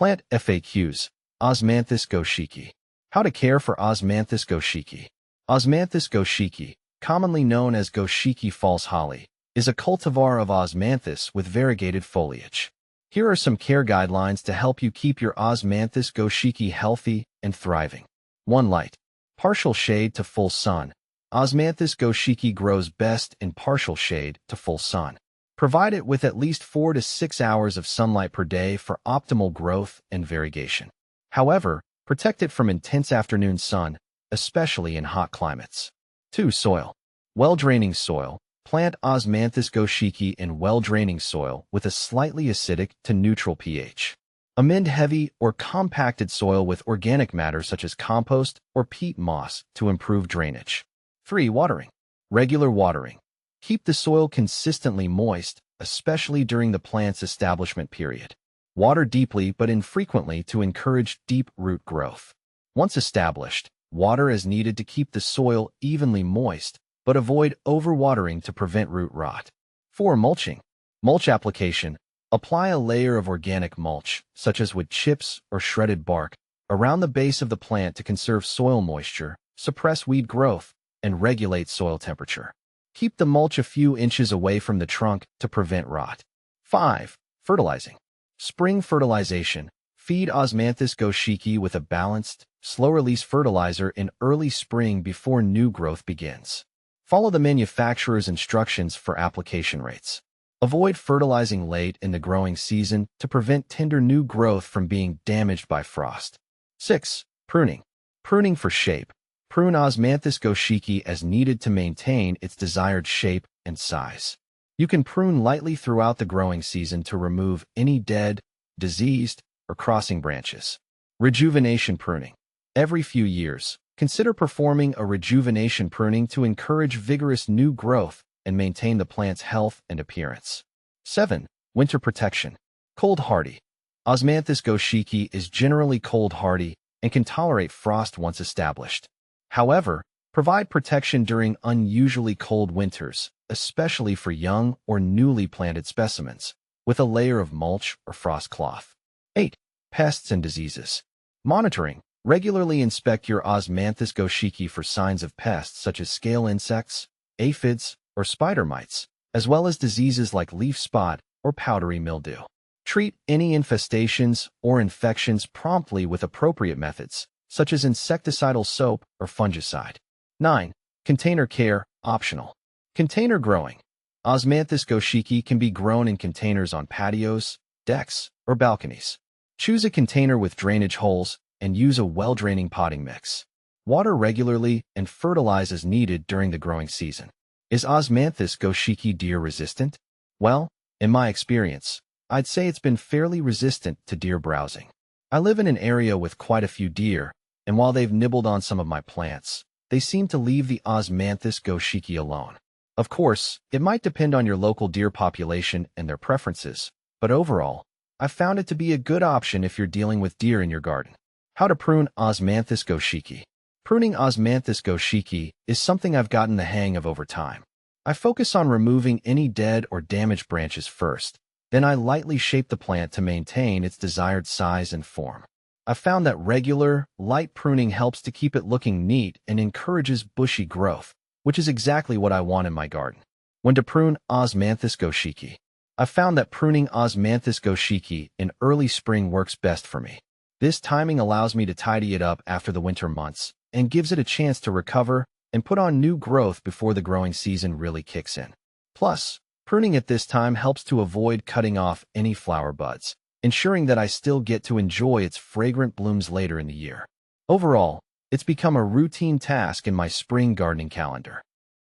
Plant FAQs. Osmanthus goshiki. How to care for Osmanthus goshiki. Osmanthus goshiki, commonly known as Goshiki false holly, is a cultivar of Osmanthus with variegated foliage. Here are some care guidelines to help you keep your Osmanthus goshiki healthy and thriving. 1. Light. Partial shade to full sun. Osmanthus goshiki grows best in partial shade to full sun. Provide it with at least 4 to 6 hours of sunlight per day for optimal growth and variegation. However, protect it from intense afternoon sun, especially in hot climates. 2. Soil. Well-draining soil. Plant Osmanthus goshiki in well-draining soil with a slightly acidic to neutral pH. Amend heavy or compacted soil with organic matter such as compost or peat moss to improve drainage. 3. Watering. Regular watering. Keep the soil consistently moist, especially during the plant's establishment period. Water deeply but infrequently to encourage deep root growth. Once established, water is needed to keep the soil evenly moist, but avoid overwatering to prevent root rot. 4. Mulching. Mulch application. Apply a layer of organic mulch, such as wood chips or shredded bark, around the base of the plant to conserve soil moisture, suppress weed growth, and regulate soil temperature. Keep the mulch a few inches away from the trunk to prevent rot. 5. Fertilizing. Spring fertilization. Feed Osmanthus goshiki with a balanced, slow-release fertilizer in early spring before new growth begins. Follow the manufacturer's instructions for application rates. Avoid fertilizing late in the growing season to prevent tender new growth from being damaged by frost. 6. Pruning. Pruning for shape. Prune Osmanthus goshiki as needed to maintain its desired shape and size. You can prune lightly throughout the growing season to remove any dead, diseased, or crossing branches. Rejuvenation pruning. Every few years, consider performing a rejuvenation pruning to encourage vigorous new growth and maintain the plant's health and appearance. 7. Winter protection. Cold hardy. Osmanthus goshiki is generally cold hardy and can tolerate frost once established. However, provide protection during unusually cold winters, especially for young or newly planted specimens, with a layer of mulch or frost cloth. 8. Pests and diseases. Monitoring. Regularly inspect your Osmanthus goshiki for signs of pests such as scale insects, aphids, or spider mites, as well as diseases like leaf spot or powdery mildew. Treat any infestations or infections promptly with appropriate methods, such as insecticidal soap or fungicide. 9. Container care, optional. Container growing. Osmanthus goshiki can be grown in containers on patios, decks, or balconies. Choose a container with drainage holes and use a well-draining potting mix. Water regularly and fertilize as needed during the growing season. Is Osmanthus goshiki deer resistant? Well, in my experience, I'd say it's been fairly resistant to deer browsing. I live in an area with quite a few deer, and while they've nibbled on some of my plants, they seem to leave the Osmanthus goshiki alone. Of course, it might depend on your local deer population and their preferences, but overall, I've found it to be a good option if you're dealing with deer in your garden. How to prune Osmanthus goshiki. Pruning Osmanthus goshiki is something I've gotten the hang of over time. I focus on removing any dead or damaged branches first, then I lightly shape the plant to maintain its desired size and form. I've found that regular, light pruning helps to keep it looking neat and encourages bushy growth, which is exactly what I want in my garden. When to prune Osmanthus goshiki. I've found that pruning Osmanthus goshiki in early spring works best for me. This timing allows me to tidy it up after the winter months and gives it a chance to recover and put on new growth before the growing season really kicks in. Plus, pruning at this time helps to avoid cutting off any flower buds, ensuring that I still get to enjoy its fragrant blooms later in the year. Overall, it's become a routine task in my spring gardening calendar.